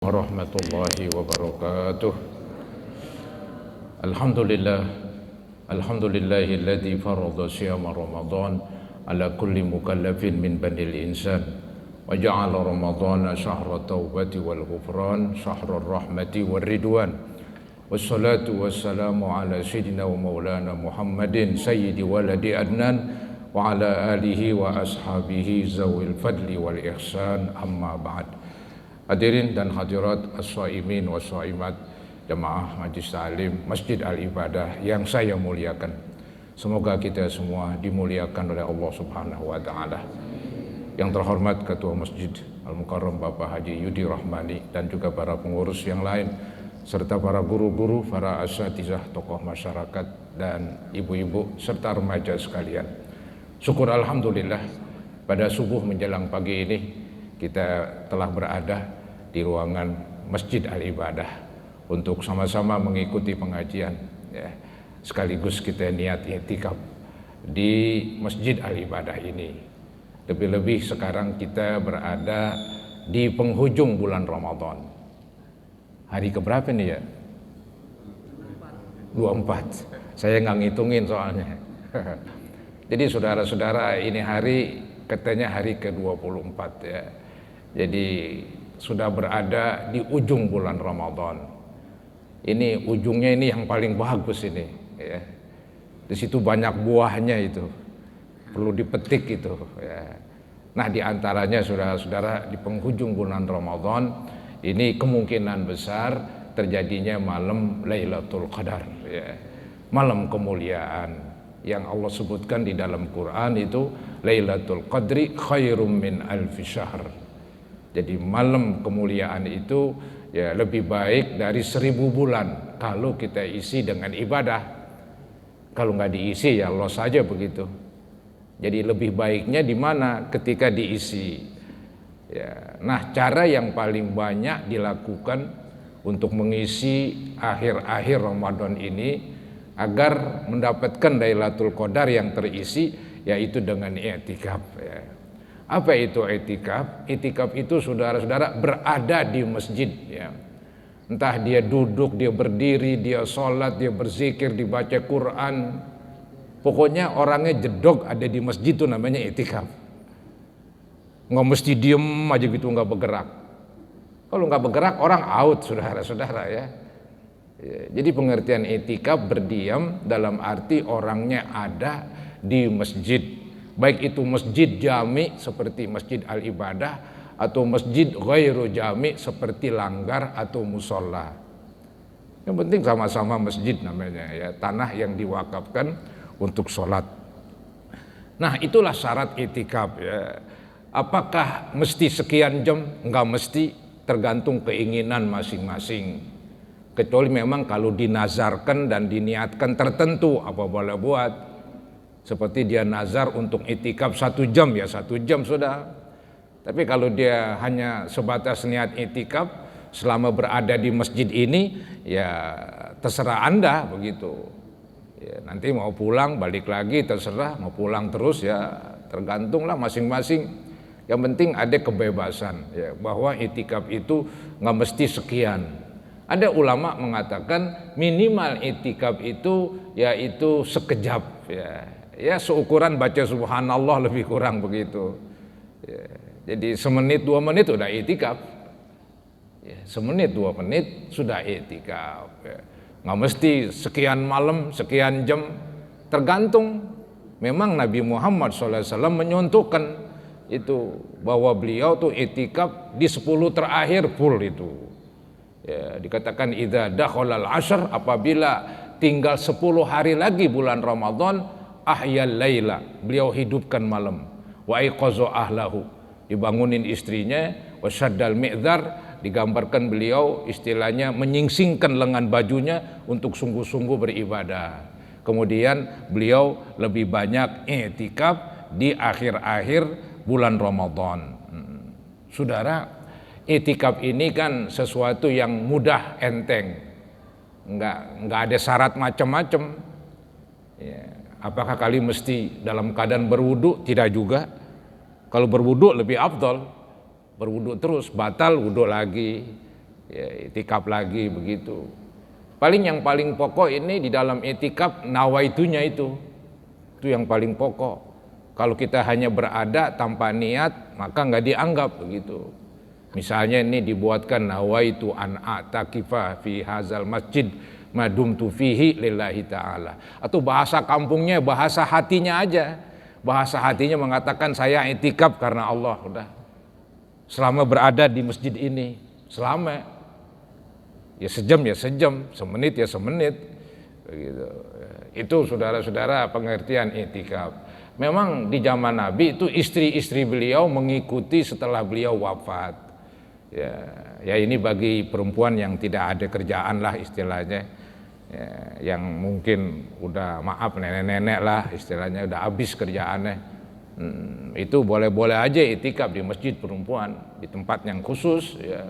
Warahmatullahi wabarakatuh. Alhamdulillahilladzi farada siyama Ramadan ala kulli mukallafin min banil insan wa ja'ala Ramadana syahra taubati wal ghufran, syahrur rahmati war ridwan. Wassalatu wassalamu ala sayyidina wa maulana Muhammadin sayyidi waladi adnan wa ala alihi wa ashabihi zawil fadli wal ihsan, amma ba'd. Hadirin dan hadirat as-shaimin wa shaimat jamaah Majlis Ta'lim Masjid Al-Ibadah yang saya muliakan. Semoga kita semua dimuliakan oleh Allah Subhanahu wa taala. Yang terhormat Ketua Masjid Al-Mukarram Bapak Haji Yudi Rahmani dan juga para pengurus yang lain serta para guru-guru, para asatizah, tokoh masyarakat dan ibu-ibu serta remaja sekalian. Syukur alhamdulillah pada subuh menjelang pagi ini kita telah berada di ruangan Masjid Al-Ibadah untuk sama-sama mengikuti pengajian, ya. Sekaligus kita niat i'tikaf di Masjid Al-Ibadah ini. Lebih-lebih sekarang kita berada di penghujung bulan Ramadan. Hari keberapa nih ya? 24. Saya nggak ngitungin soalnya. Jadi saudara-saudara, ini hari katanya hari ke-24 ya. Jadi sudah berada di ujung bulan Ramadan. Ini ujungnya ini yang paling bagus ini ya. Di situ banyak buahnya itu. Perlu dipetik itu ya. Nah, di antaranya saudara-saudara di penghujung bulan Ramadan ini kemungkinan besar terjadinya malam Lailatul Qadar ya. Malam kemuliaan yang Allah sebutkan di dalam Quran itu Lailatul Qadri khairum min alfi syahr. Jadi malam kemuliaan itu ya lebih baik dari 1000 bulan kalau kita isi dengan ibadah. Kalau nggak diisi ya loss saja begitu. Jadi lebih baiknya di mana ketika diisi. Ya, nah, cara yang paling banyak dilakukan untuk mengisi akhir-akhir Ramadan ini agar mendapatkan Lailatul Qadar yang terisi yaitu dengan i'tikaf ya. Apa itu i'tikaf? I'tikaf itu saudara-saudara berada di masjid ya. Entah dia duduk, dia berdiri, dia sholat, dia berzikir, dibaca Quran. Pokoknya orangnya jedog ada di masjid itu namanya i'tikaf. Nggak mesti diem aja gitu, nggak bergerak. Kalau nggak bergerak orang out saudara-saudara ya. Jadi pengertian i'tikaf berdiam dalam arti orangnya ada di masjid. Baik itu masjid jami seperti Masjid Al-Ibadah atau masjid ghairu jami seperti langgar atau musola. Yang penting sama-sama masjid namanya ya, tanah yang diwakafkan untuk sholat. Nah, itulah syarat i'tikaf ya. Apakah mesti sekian jam? Enggak mesti, tergantung keinginan masing-masing. Kecuali memang kalau dinazarkan dan diniatkan tertentu apa boleh buat. Seperti dia nazar untuk i'tikaf 1 jam ya 1 jam sudah. Tapi kalau dia hanya sebatas niat i'tikaf selama berada di masjid ini ya terserah Anda begitu. Ya, nanti mau pulang balik lagi terserah, mau pulang terus ya tergantunglah masing-masing. Yang penting ada kebebasan ya, bahwa i'tikaf itu nggak mesti sekian. Ada ulama mengatakan minimal i'tikaf itu yaitu sekejap ya. Ya seukuran baca subhanallah lebih kurang begitu ya, jadi semenit 2 menit sudah i'tikaf ya, semenit 2 menit sudah i'tikaf ya. Nggak mesti sekian malam sekian jam, tergantung. Memang Nabi Muhammad SAW menyontohkan itu bahwa beliau tuh i'tikaf di 10 terakhir full itu ya, dikatakan idza dakhalal ashr, apabila tinggal 10 hari lagi bulan Ramadan, ahyal laila, beliau hidupkan malam, wa aiqaza ahlahu, dibangunin istrinya, wa syaddal mi'dzar, digambarkan beliau istilahnya menyingsingkan lengan bajunya untuk sungguh-sungguh beribadah. Kemudian beliau lebih banyak i'tikaf di akhir-akhir bulan Ramadan. Saudara, i'tikaf ini kan sesuatu yang mudah, enteng, enggak ada syarat macam-macam ya. Apakah kali mesti dalam keadaan berwudu? Tidak juga. Kalau berwudu lebih afdal. Berwudu terus, batal wudu lagi. ya, itikaf lagi begitu. Yang paling pokok ini di dalam itikaf nawaitunya itu yang paling pokok. Kalau kita hanya berada tanpa niat maka nggak dianggap begitu. Misalnya ini dibuatkan nawaitu an a'takifa fi hazal masjid madumtu fihi lillahi ta'ala. Atau bahasa kampungnya, bahasa hatinya aja. Bahasa hatinya mengatakan saya itikaf karena Allah. Udah. Selama berada di masjid ini. Selama. Ya sejam, semenit ya semenit. Begitu. Itu saudara-saudara pengertian itikaf. Memang di zaman Nabi itu istri-istri beliau mengikuti setelah beliau wafat. Ya ini bagi perempuan yang tidak ada kerjaan lah istilahnya, ya, yang mungkin udah maaf nenek-nenek lah istilahnya udah habis kerjaannya, itu boleh-boleh aja itikaf di masjid perempuan di tempat yang khusus ya.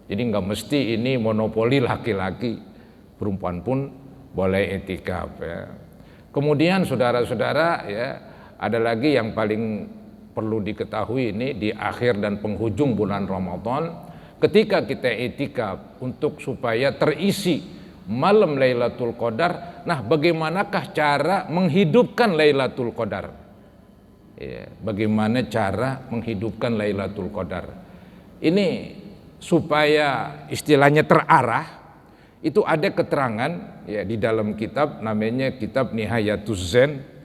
Jadi nggak mesti ini monopoli laki-laki, perempuan pun boleh itikaf ya. Kemudian saudara-saudara ya ada lagi yang paling perlu diketahui ini di akhir dan penghujung bulan Ramadan ketika kita itikaf untuk supaya terisi malam Lailatul Qadar. Nah, bagaimanakah cara menghidupkan Lailatul Qadar? Ya, bagaimana cara menghidupkan Lailatul Qadar? Ini supaya istilahnya terarah, itu ada keterangan ya di dalam kitab namanya kitab Nihayatuz Zen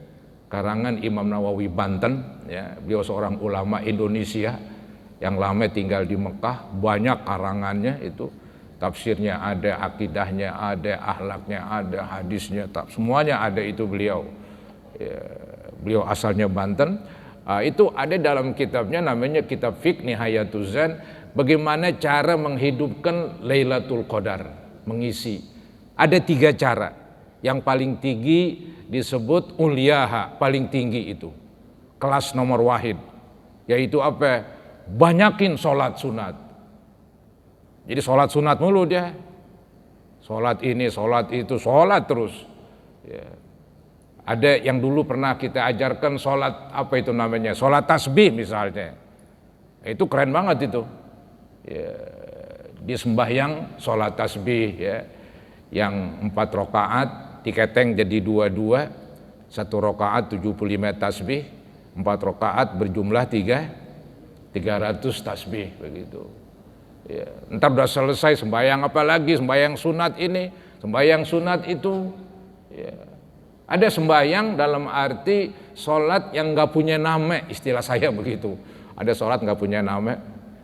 karangan Imam Nawawi Banten ya, beliau seorang ulama Indonesia yang lama tinggal di Mekah, banyak karangannya itu, tafsirnya ada, akidahnya ada, akhlaknya ada, hadisnya, semuanya ada itu beliau. Ya, beliau asalnya Banten. Itu ada dalam kitabnya namanya kitab Fiqh Nihayatuz Zen, bagaimana cara menghidupkan Lailatul Qadar, mengisi. Ada 3 cara. Yang paling tinggi disebut uliyaha, paling tinggi itu. Kelas nomor wahid. Yaitu apa? Banyakin sholat sunat. Jadi sholat sunat mulu dia. Sholat ini, sholat itu, sholat terus. Ya. Ada yang dulu pernah kita ajarkan sholat, apa itu namanya? Sholat tasbih misalnya. Itu keren banget itu. Ya. Di sembahyang sholat tasbih ya. Yang 4 rakaat diketeng jadi 2-2, 1 rakaat 75 tasbih, 4 rakaat berjumlah 300 tasbih begitu. Ya, entar udah selesai sembahyang apa lagi, sembahyang sunat ini, sembahyang sunat itu. Ya. Ada sembahyang dalam arti sholat yang nggak punya nama, istilah saya begitu. Ada sholat nggak punya nama,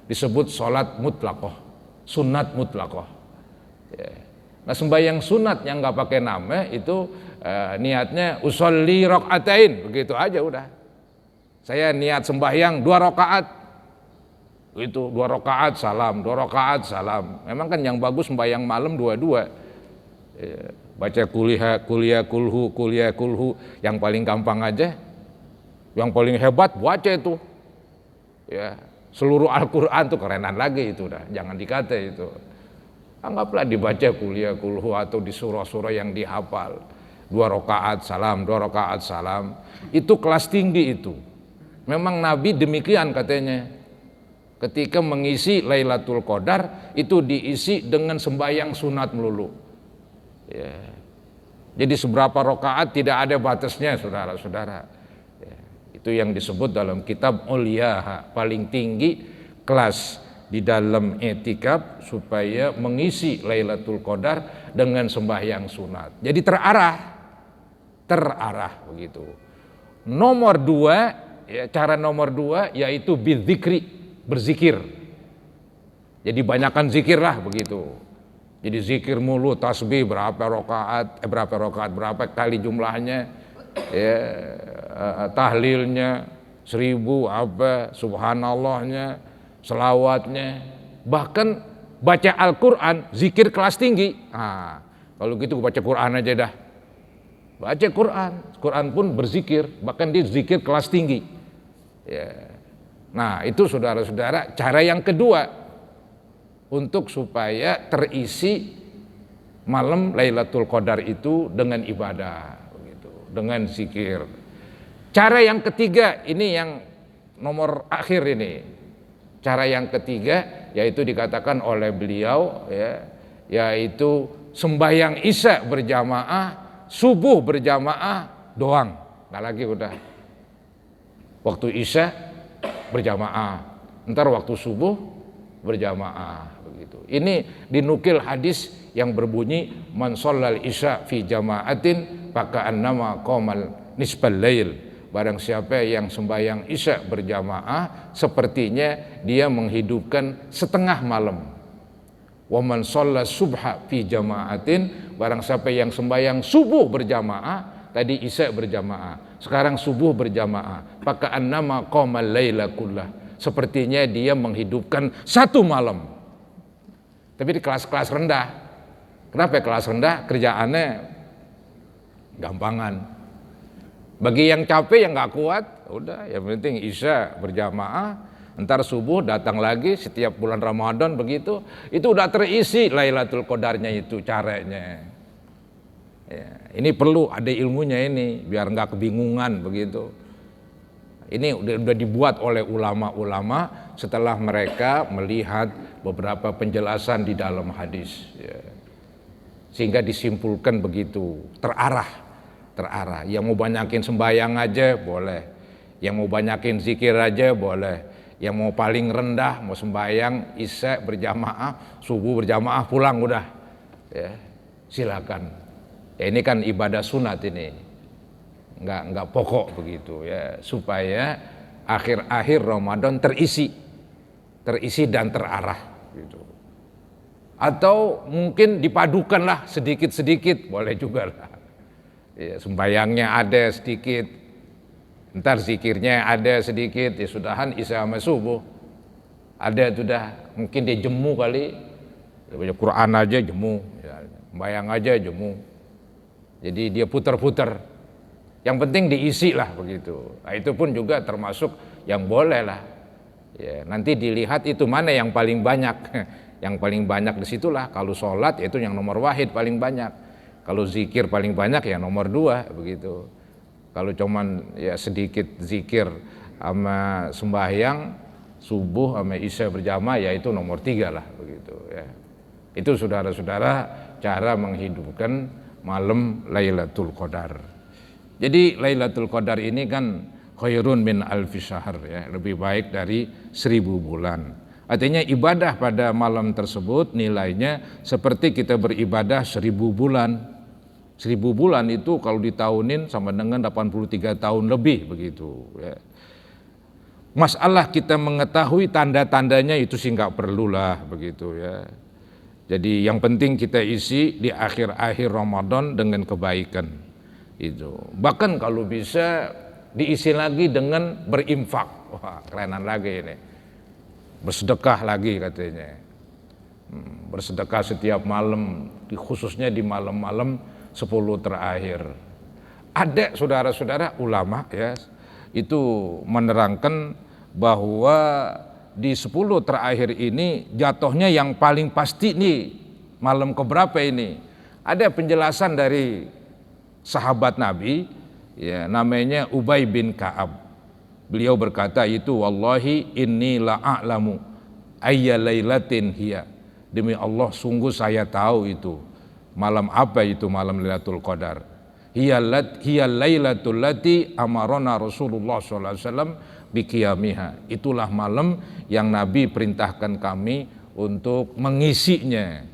disebut sholat mutlaqah, sunat mutlaqah. Ya. Nah sembahyang sunat yang nggak pakai nama itu niatnya usolli rokaatain, begitu aja udah. Saya niat sembahyang 2 rakaat, itu 2 rakaat salam, 2 rakaat salam. Memang kan yang bagus sembahyang malam 2-2. Baca kuliah kulhu, yang paling gampang aja, yang paling hebat baca itu. Ya, seluruh Al-Quran tuh kerenan lagi itu dah, jangan dikata itu. Anggaplah dibaca kuliah kulhu atau di surah-surah yang dihafal. 2 rakaat salam, 2 rakaat salam. Itu kelas tinggi itu. Memang Nabi demikian katanya. Ketika mengisi Lailatul Qadar itu diisi dengan sembahyang sunat melulu. Ya. Jadi seberapa rakaat tidak ada batasnya saudara-saudara. Ya. Itu yang disebut dalam kitab Uliyaha, paling tinggi kelas di dalam etikaf supaya mengisi Lailatul Qadar dengan sembahyang sunat. Jadi terarah begitu. Nomor 2, ya, cara nomor 2 yaitu bidzikri, berzikir. Jadi banyakkan zikir lah begitu. Jadi zikir mulu, tasbih berapa rakaat, berapa kali jumlahnya, ya, tahlilnya 1000 apa, subhanallahnya, selawatnya, bahkan baca Al-Quran, zikir kelas tinggi. Nah, kalau gitu baca Quran aja dah. Baca Quran pun berzikir, bahkan dia zikir kelas tinggi. Ya. Nah, itu saudara-saudara cara yang kedua untuk supaya terisi malam Lailatul Qadar itu dengan ibadah, begitu, dengan zikir. Cara yang ketiga ini yang nomor akhir ini. Cara yang ketiga yaitu dikatakan oleh beliau ya, yaitu sembahyang isya berjamaah, subuh berjamaah doang, nggak lagi udah. Waktu isya berjamaah, ntar waktu subuh berjamaah begitu. Ini dinukil hadis yang berbunyi man shallal isya fi jama'atin faka'annama qamal nisbal lail. Barang siapa yang sembahyang isya berjamaah, sepertinya dia menghidupkan setengah malam. Wa man shalla subha fi jama'atin, barang siapa yang sembahyang subuh berjamaah, tadi isya berjamaah, sekarang subuh berjamaah, faka'annama qamal laila kullah, sepertinya dia menghidupkan satu malam. Tapi di kelas-kelas rendah. Kenapa kelas rendah? Kerjaannya gampangan. Bagi yang capek, yang nggak kuat, udah yang penting isya berjamaah, entar subuh datang lagi setiap bulan Ramadan begitu, itu udah terisi Lailatul Qadarnya itu caranya. Ya, ini perlu ada ilmunya ini, biar nggak kebingungan begitu. Ini udah dibuat oleh ulama-ulama setelah mereka melihat beberapa penjelasan di dalam hadis, ya. Sehingga disimpulkan begitu, terarah. Yang mau banyakin sembahyang aja boleh, yang mau banyakin zikir aja boleh, yang mau paling rendah mau sembahyang isya berjamaah, subuh berjamaah pulang udah, ya silakan. Ya, ini kan ibadah sunat ini, nggak pokok begitu ya, supaya akhir-akhir Ramadan terisi dan terarah gitu. Atau mungkin dipadukanlah sedikit-sedikit boleh juga lah. Ya, sembayangnya ada sedikit, ntar zikirnya ada sedikit, ya sudahan isya sama subuh ada sudah, mungkin dia jemu kali, ya, baca Quran aja jemu, ya, sembayang aja jemu, jadi dia putar-putar, yang penting diisi lah begitu. Nah, itu pun juga termasuk yang boleh lah, ya, nanti dilihat itu mana yang paling banyak. Yang paling banyak disitulah, kalau sholat itu yang nomor wahid paling banyak. Kalau zikir paling banyak ya nomor 2 begitu. Kalau cuman ya sedikit zikir sama sembahyang subuh sama isya berjamaah ya itu nomor 3 lah begitu ya. Itu saudara-saudara cara menghidupkan malam Lailatul Qadar. Jadi Lailatul Qadar ini kan khairun min alfi syahr ya, lebih baik dari 1000 bulan. Artinya ibadah pada malam tersebut nilainya seperti kita beribadah 1000 bulan. 1000 bulan itu kalau ditahunin sama dengan 83 tahun lebih begitu ya. Masalah kita mengetahui tanda-tandanya itu sih nggak perlulah begitu ya. Jadi yang penting kita isi di akhir-akhir Ramadan dengan kebaikan itu. Bahkan kalau bisa diisi lagi dengan berinfak. Wah, kerenan lagi ini. Bersedekah lagi katanya. Bersedekah setiap malam, khususnya di malam-malam 10 terakhir. Ada saudara-saudara ulama ya, itu menerangkan bahwa di 10 terakhir ini jatuhnya yang paling pasti nih malam keberapa ini. Ada penjelasan dari sahabat Nabi ya, namanya Ubay bin Ka'ab. Beliau berkata itu, wallahi inni la'a'lamu ayya lailatin hiya. Demi Allah sungguh saya tahu itu malam apa itu malam Lailatul Qadar. Hiya lailatul lati amarona Rasulullah SAW biqiyamiha. Itulah malam yang Nabi perintahkan kami untuk mengisinya,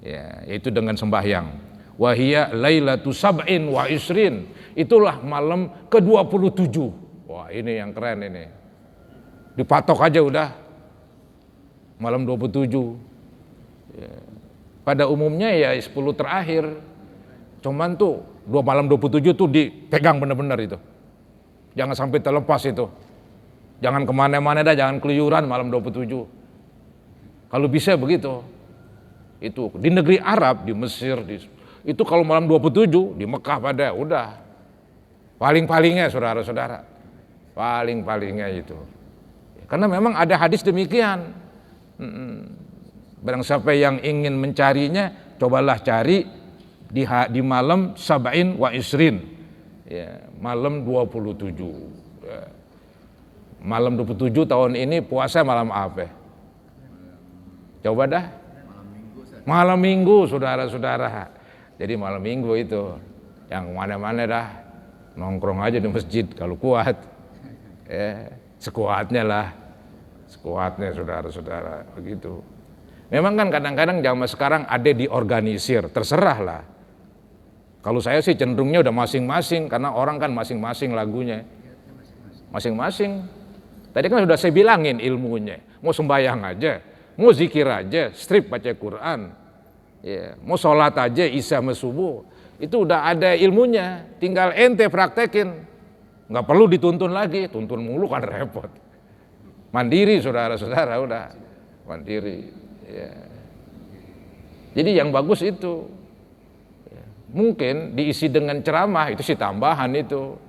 ya, yaitu dengan sembahyang. Wahia lailatu sab'in wa isrin. Itulah malam ke-27. Wah, ini yang keren ini. Dipatok aja udah. Malam 27. Ya. Pada umumnya ya 10 terakhir. Cuman tuh malam 27 tuh dipegang benar-benar itu. Jangan sampai terlepas itu. Jangan kemana-mana dah, jangan keluyuran malam 27. Kalau bisa begitu. Itu di negeri Arab, di Mesir, itu kalau malam 27 di Mekah pada udah. Paling-palingnya saudara-saudara. Paling-palingnya itu. Karena memang ada hadis demikian. Barang siapa yang ingin mencarinya, cobalah cari di malam sab'in wa isrin, ya, malam 27. Ya. Malam 27 tahun ini puasa malam apa? Coba dah. Malam minggu saudara-saudara. Jadi malam minggu itu yang mana-mana dah nongkrong aja di masjid kalau kuat. Sekuatnya lah. Sekuatnya saudara-saudara begitu. Memang kan kadang-kadang zaman sekarang ada diorganisir, terserah lah. Kalau saya sih cenderungnya udah masing-masing karena orang kan masing-masing lagunya. Masing-masing. Tadi kan sudah saya bilangin ilmunya. Mau sembahyang aja, mau zikir aja, strip baca Quran. Ya, mau sholat aja, isya sama subuh. Itu udah ada ilmunya, tinggal ente praktekin. Nggak perlu dituntun lagi, tuntun mulu kan repot. Mandiri saudara-saudara udah, mandiri. Ya. Jadi yang bagus itu. Mungkin diisi dengan ceramah, itu sih tambahan itu.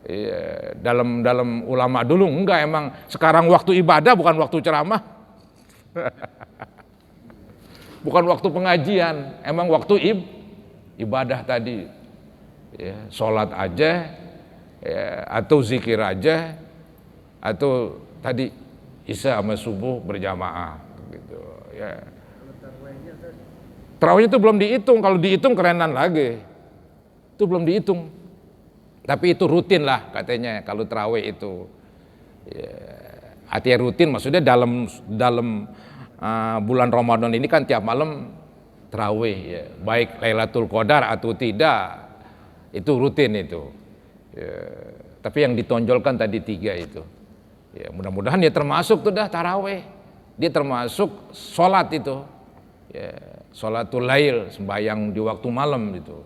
Ya, dalam ulama dulu enggak, emang sekarang waktu ibadah bukan waktu ceramah. Bukan waktu pengajian, emang waktu ibadah tadi. Ya, sholat aja, ya, atau zikir aja, atau tadi isya sama subuh berjamaah gitu. Ya. Tarawihnya itu belum dihitung, kalau dihitung kerenan lagi. Itu belum dihitung. Tapi itu rutin lah katanya kalau tarawih itu. Ya, artinya rutin maksudnya dalam bulan Ramadan ini kan tiap malam tarawih ya. Baik Lailatul Qadar atau tidak, itu rutin itu. Ya, tapi yang ditonjolkan tadi 3 itu. Ya, mudah-mudahan dia termasuk tuh dah tarawih. Dia termasuk sholat itu. Ya, sholatul lail, sembahyang di waktu malam itu.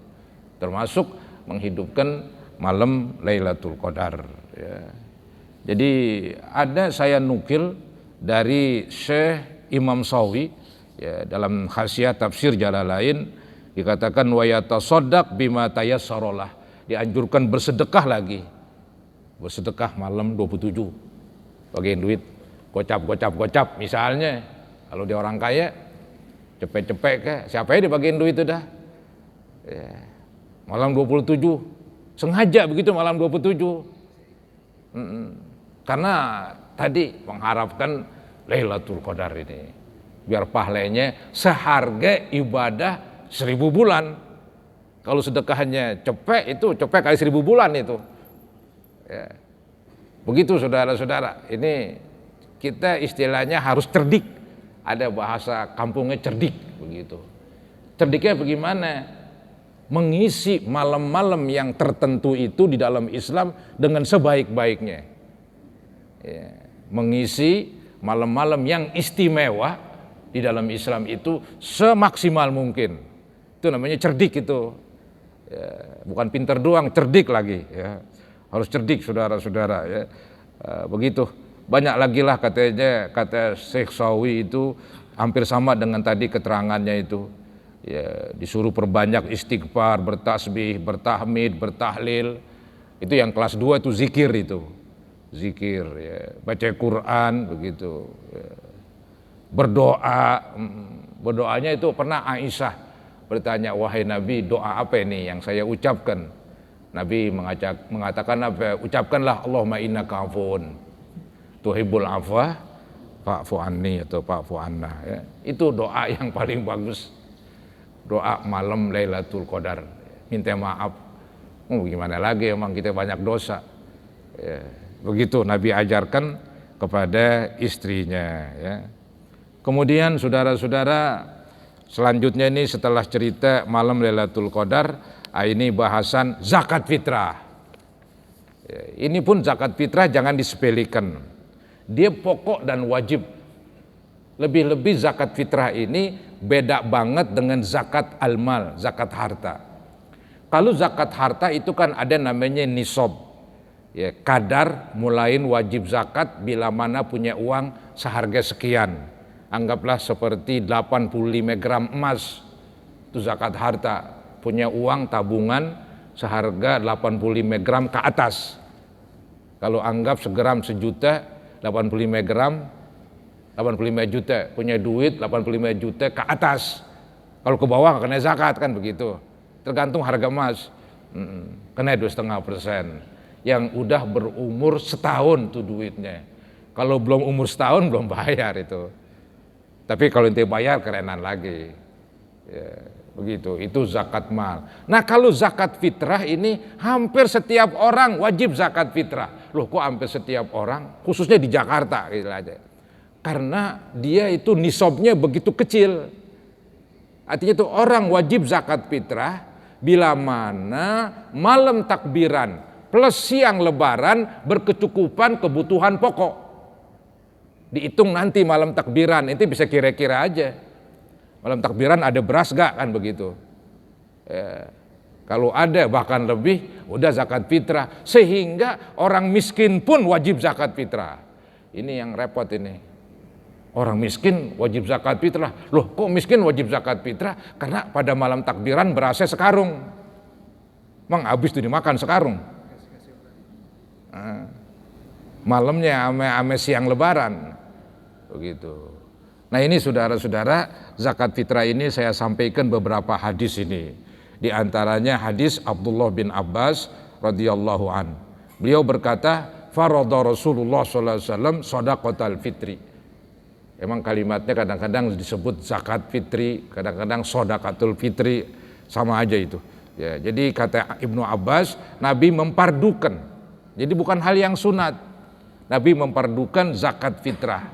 Termasuk menghidupkan malam Lailatul Qadar ya. Jadi ada saya nukil dari Syekh Imam Sawi ya, dalam khasiat tafsir Jalalain dikatakan wa yatasaddaq bima tayassaralah, dianjurkan bersedekah lagi. Bersedekah malam 27. Bagiin duit, gocap misalnya kalau dia orang kaya cepet-cepet ke siapa ya dibagiin duit itu dah ya. Malam 27 sengaja begitu malam 27 karena tadi mengharapkan Lailatul Qadar ini biar pahalanya seharga ibadah 1000 bulan. Kalau sedekahnya cepet itu cepet kali 1000 bulan itu ya. Begitu saudara-saudara, ini kita istilahnya harus cerdik. Ada bahasa kampungnya cerdik begitu. Cerdiknya bagaimana? Mengisi malam-malam yang tertentu itu di dalam Islam dengan sebaik-baiknya. Ya, mengisi malam-malam yang istimewa di dalam Islam itu semaksimal mungkin. Itu namanya cerdik itu. Ya, bukan pinter doang, cerdik lagi. Ya. Harus cerdik saudara-saudara. Ya. Begitu. Banyak lagi lah katanya, kata Syekh Sawi itu hampir sama dengan tadi keterangannya itu. Ya, disuruh perbanyak istighfar, bertasbih, bertahmid, bertahlil. Itu yang kelas 2 itu zikir itu. Zikir ya, baca Quran begitu. Ya. Berdoanya itu pernah Aisyah bertanya, wahai Nabi, doa apa ini yang saya ucapkan? Nabi mengatakan apa? Ucapkanlah Allahumma innaka afuwun tuhibbul afwa fa'fu anni atau fa'fu anna ya. Itu doa yang paling bagus. Doa malam Lailatul Qadar. Minta maaf. Gimana lagi emang kita banyak dosa. Ya. Begitu Nabi ajarkan kepada istrinya ya. Kemudian saudara-saudara, selanjutnya ini setelah cerita malam Lailatul Qadar, ini bahasan zakat fitrah. Ya, ini pun zakat fitrah jangan disepelekan. Dia pokok dan wajib. Lebih-lebih zakat fitrah ini beda banget dengan zakat al-mal, zakat harta. Kalau zakat harta itu kan ada namanya nisab. Ya, kadar mulain wajib zakat bila mana punya uang seharga sekian. Anggaplah seperti 85 gram emas. Itu zakat harta. Punya uang tabungan seharga 85 gram ke atas. Kalau anggap segram sejuta, 85 gram 85 juta, punya duit 85 juta ke atas. Kalau ke bawah kena zakat kan begitu. Tergantung harga emas. Kena 2,5%. Yang udah berumur setahun tuh duitnya. Kalau belum umur setahun belum bayar itu. Tapi kalau ente bayar kerenan lagi. Ya, begitu, itu zakat mal. Nah kalau zakat fitrah ini hampir setiap orang wajib zakat fitrah. Loh kok hampir setiap orang, khususnya di Jakarta gitu aja. Karena dia itu nisabnya begitu kecil. Artinya itu orang wajib zakat fitrah bila mana malam takbiran plus siang lebaran berkecukupan kebutuhan pokok. Dihitung nanti malam takbiran, itu bisa kira-kira aja. Malam takbiran ada beras gak kan begitu. Ya, kalau ada bahkan lebih, udah zakat fitrah. Sehingga orang miskin pun wajib zakat fitrah. Ini yang repot ini. Orang miskin wajib zakat fitrah. Loh kok miskin wajib zakat fitrah? Karena pada malam takbiran berasnya sekarung. Mang habis tuh dimakan sekarung. Malamnya ame siang lebaran. Begitu. Nah ini saudara-saudara, zakat fitrah ini saya sampaikan beberapa hadis ini. Di antaranya hadis Abdullah bin Abbas radhiyallahu an. Beliau berkata, "Faradha Rasulullah sallallahu alaihi wasallam shadaqatal fitri." Emang kalimatnya kadang-kadang disebut zakat fitri, kadang-kadang shadaqatul fitri, sama aja itu. Ya, jadi kata Ibnu Abbas, Nabi mempardukan. Jadi bukan hal yang sunat. Nabi mempardukan zakat fitrah.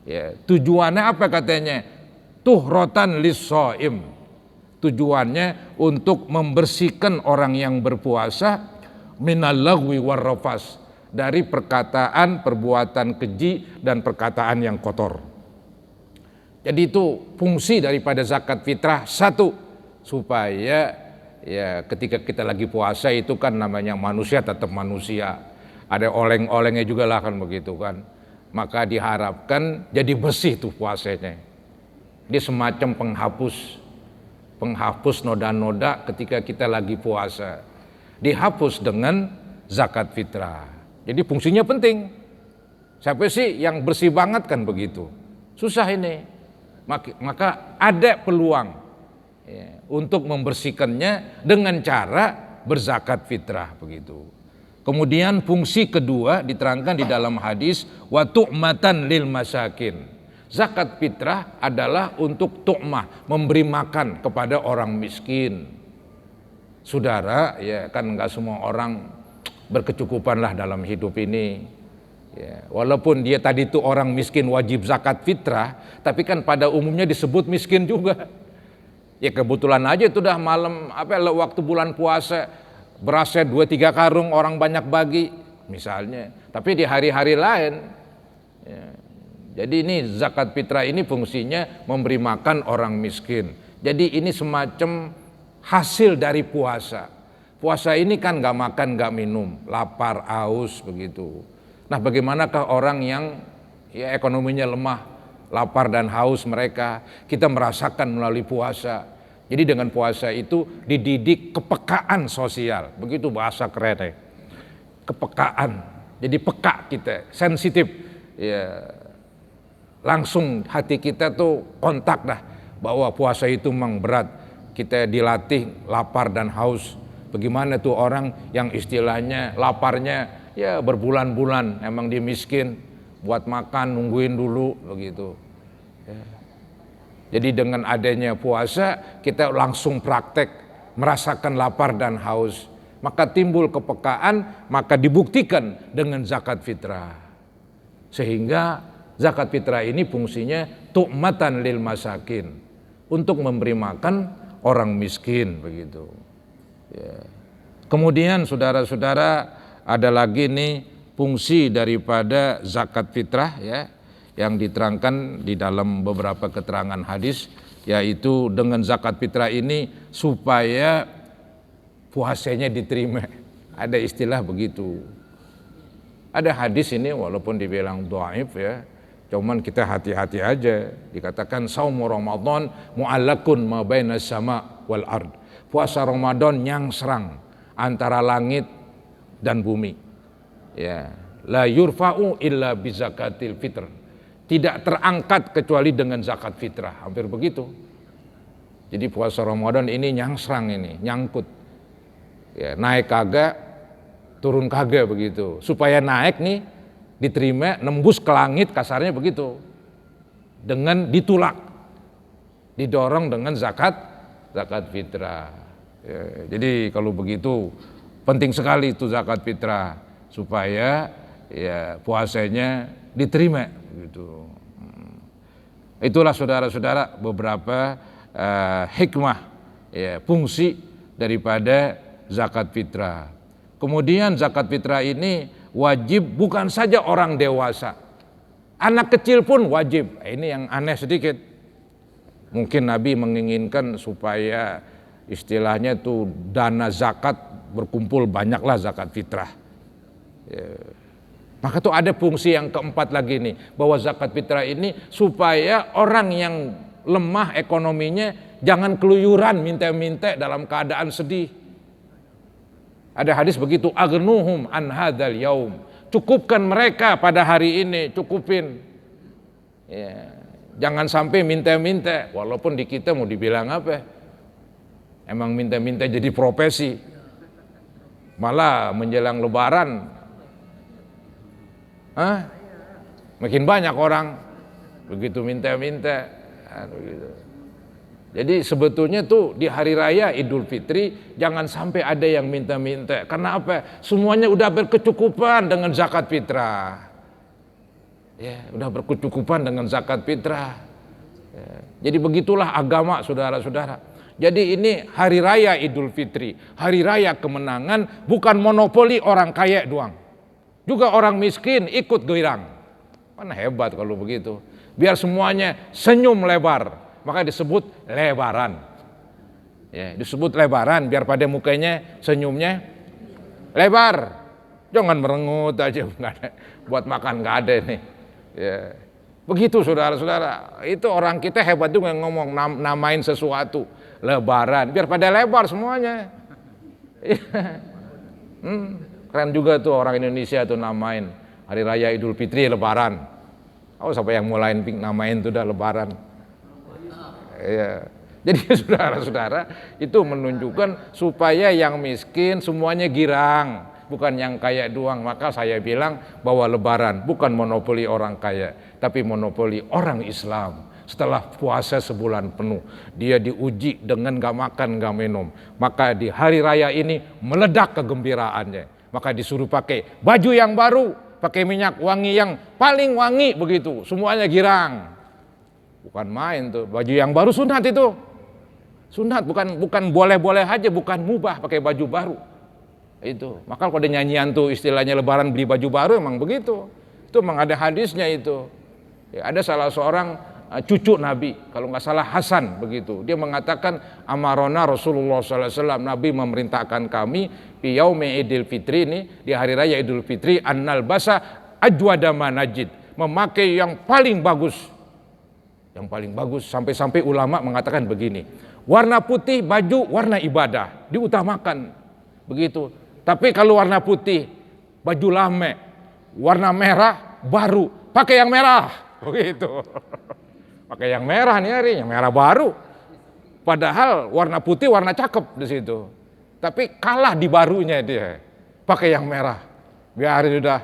Ya, tujuannya apa katanya? Tuhrotan lis-shaim. Tujuannya untuk membersihkan orang yang berpuasa minal lagwi warrafas, dari perkataan, perbuatan keji dan perkataan yang kotor. Jadi itu fungsi daripada zakat fitrah. Satu, supaya ya ketika kita lagi puasa itu kan namanya manusia tetap manusia. Ada oleng-olengnya juga lah kan begitu kan. Maka diharapkan jadi bersih tuh puasanya. Dia semacam penghapus noda-noda ketika kita lagi puasa. Dihapus dengan zakat fitrah. Jadi fungsinya penting. Siapa sih yang bersih banget kan begitu. Susah ini. Maka ada peluang ya, untuk membersihkannya dengan cara berzakat fitrah begitu. Kemudian fungsi kedua diterangkan di dalam hadis wa tu'matan lil masakin. Zakat fitrah adalah untuk tu'mah, memberi makan kepada orang miskin. Saudara, ya kan enggak semua orang berkecukupan lah dalam hidup ini. Ya, walaupun dia tadi itu orang miskin wajib zakat fitrah, tapi kan pada umumnya disebut miskin juga. Ya kebetulan aja itu udah malam waktu bulan puasa berasnya 2-3 karung orang banyak bagi misalnya, tapi di hari-hari lain ya. Jadi ini zakat fitrah ini fungsinya memberi makan orang miskin. Jadi ini semacam hasil dari puasa. Puasa ini kan gak makan gak minum, lapar, haus begitu. Nah bagaimanakah orang yang ya ekonominya lemah, lapar dan haus mereka, kita merasakan melalui puasa. Jadi dengan puasa itu dididik kepekaan sosial, begitu bahasa keren ya. Kepekaan, jadi peka kita, sensitif, ya langsung hati kita tuh kontak dah bahwa puasa itu memang berat. Kita dilatih lapar dan haus. Bagaimana tuh orang yang istilahnya laparnya ya berbulan-bulan, emang dia miskin, buat makan nungguin dulu begitu. Ya. Jadi dengan adanya puasa kita langsung praktek merasakan lapar dan haus. Maka timbul kepekaan, maka dibuktikan dengan zakat fitrah. Sehingga zakat fitrah ini fungsinya tu'matan lil masakin, untuk memberi makan orang miskin begitu. Ya. Kemudian saudara-saudara ada lagi nih fungsi daripada zakat fitrah ya, yang diterangkan di dalam beberapa keterangan hadis, yaitu dengan zakat fitrah ini supaya puasanya diterima. Ada istilah begitu. Ada hadis ini walaupun dibilang dhaif ya, cuman kita hati-hati aja. Dikatakan saumu Ramadan mu'allakun ma bainas sama wal ard. Puasa Ramadan nyangsrang antara langit dan bumi. Ya, la yurfa'u illa bi zakatil fitr. Tidak terangkat kecuali dengan zakat fitrah, hampir begitu. Jadi puasa Ramadan ini nyangsrang ini, nyangkut. Ya, naik kagak, turun kagak begitu. Supaya naik nih diterima nembus ke langit, kasarnya begitu. dengan ditulak, didorong dengan zakat fitrah. Ya, jadi kalau begitu penting sekali itu zakat fitrah supaya ya puasanya diterima gitu. Itulah saudara-saudara beberapa hikmah ya, fungsi daripada zakat fitrah. Kemudian zakat fitrah ini wajib bukan saja orang dewasa, anak kecil pun wajib. Ini yang aneh sedikit. Mungkin Nabi menginginkan supaya istilahnya tuh dana zakat berkumpul, banyaklah zakat fitrah. Ya. Maka tuh ada fungsi yang keempat lagi nih, bahwa zakat fitrah ini supaya orang yang lemah ekonominya jangan keluyuran minta-minta dalam keadaan sedih. Ada hadis begitu, agnuhum an hadzal yaum. Cukupkan mereka pada hari ini, cukupin. Ya. Jangan sampai minta-minta, walaupun di kita mau dibilang apa? Emang minta-minta jadi profesi. Malah menjelang lebaran, makin banyak orang begitu minta-minta. Gitu. Jadi sebetulnya tuh di hari raya Idul Fitri jangan sampai ada yang minta-minta. Karena apa? Semuanya udah berkecukupan dengan zakat fitrah. Ya, udah berkecukupan dengan zakat fitrah. Ya, jadi begitulah agama, saudara-saudara. Jadi ini hari raya Idul Fitri, hari raya kemenangan, bukan monopoli orang kaya doang. Juga orang miskin ikut girang. Kan hebat kalau begitu. Biar semuanya senyum lebar, maka disebut lebaran. Ya, disebut lebaran biar pada mukanya senyumnya lebar. Jangan merengut aja, buat makan nggak ada nih. Ya. Begitu saudara-saudara. Itu orang kita hebat juga ngomong namain sesuatu lebaran biar pada lebar semuanya. Keren juga tuh orang Indonesia tuh namain hari raya Idul Fitri lebaran. Oh, siapa yang mulai namain tuh udah lebaran. Ya. Jadi saudara-saudara itu menunjukkan supaya yang miskin semuanya girang, bukan yang kaya doang. Maka saya bilang bahwa lebaran bukan monopoli orang kaya, tapi monopoli orang Islam. Setelah puasa sebulan penuh, dia diuji dengan gak makan gak minum. Maka di hari raya ini meledak kegembiraannya. Maka disuruh pakai baju yang baru, pakai minyak wangi yang paling wangi begitu. Semuanya girang. Bukan main tuh, baju yang baru sunat itu. Sunat, bukan boleh-boleh aja, bukan mubah pakai baju baru. Itu. Maka kalau ada nyanyian tuh istilahnya lebaran beli baju baru, emang begitu. Itu memang ada hadisnya itu. Ya, ada salah seorang cucu Nabi, kalau nggak salah Hasan begitu. Dia mengatakan amarona Rasulullah SAW, Nabi memerintahkan kami di yaumi Idul Fitri ini, di hari raya Idul Fitri, annal basa ajwada manajid, memakai yang paling bagus. Yang paling bagus, sampai-sampai ulama mengatakan begini, warna putih baju warna ibadah diutamakan begitu. Tapi kalau warna putih baju lame, warna merah baru, pakai yang merah begitu. Pakai yang merah nih hari, yang merah baru. Padahal warna putih warna cakep di situ. Tapi kalah di barunya dia. Pakai yang merah. Biar udah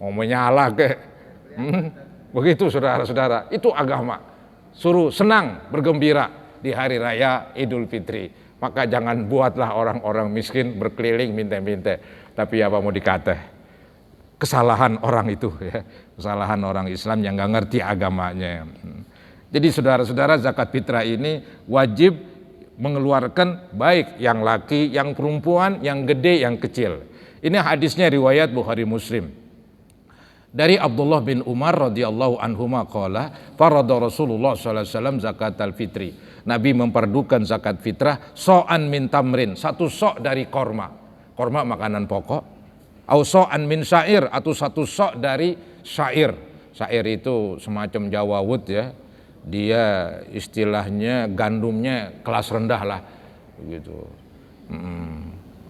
mau menyala ke. Begitu saudara-saudara, itu agama. Suruh senang, bergembira di hari raya Idul Fitri. Maka jangan buatlah orang-orang miskin berkeliling minta-minta. Tapi apa mau dikata? Kesalahan orang itu ya. Kesalahan orang Islam yang gak ngerti agamanya. Jadi saudara-saudara, zakat fitrah ini wajib mengeluarkan baik yang laki, yang perempuan, yang gede, yang kecil. Ini hadisnya riwayat Bukhari Muslim. Dari Abdullah bin Umar radhiyallahu anhuma qala farada Rasulullah sallallahu alaihi wasallam zakatal fitri. Nabi memperdukan zakat fitrah so'an min tamrin, satu sok dari korma. Korma makanan pokok. Au so'an min syair, atau satu sok dari syair. Syair itu semacam jawawut ya. Dia istilahnya gandumnya kelas rendah lah begitu.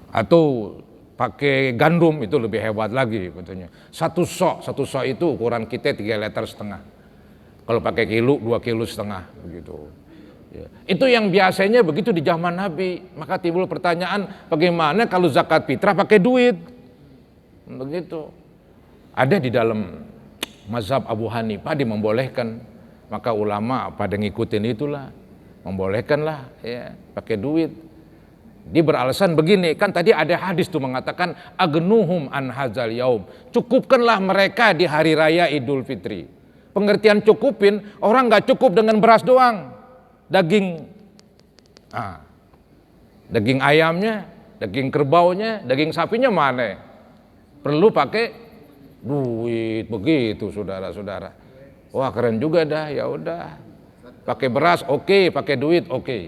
Atau pakai gandum itu lebih hebat lagi betulnya. Satu sok itu ukuran kita 3,5 liter. Kalau pakai kilo 2,5 kilo begitu. Ya. Itu yang biasanya begitu di zaman Nabi. Maka timbul pertanyaan, bagaimana kalau zakat fitrah pakai duit? Begitu. Ada di dalam mazhab Abu Hanifah membolehkan Maka ulama pada ngikutin itulah, membolehkanlah ya pakai duit. Dia beralasan begini, kan tadi ada hadis tuh mengatakan agnuhum an hadzal yaum, cukupkanlah mereka di hari raya Idul Fitri. Pengertian cukupin, orang nggak cukup dengan beras doang, daging daging ayamnya, daging kerbaunya, daging sapinya mana? Perlu pakai duit begitu, saudara-saudara. Wah keren juga dah, ya udah. Pakai beras oke, pakai duit oke.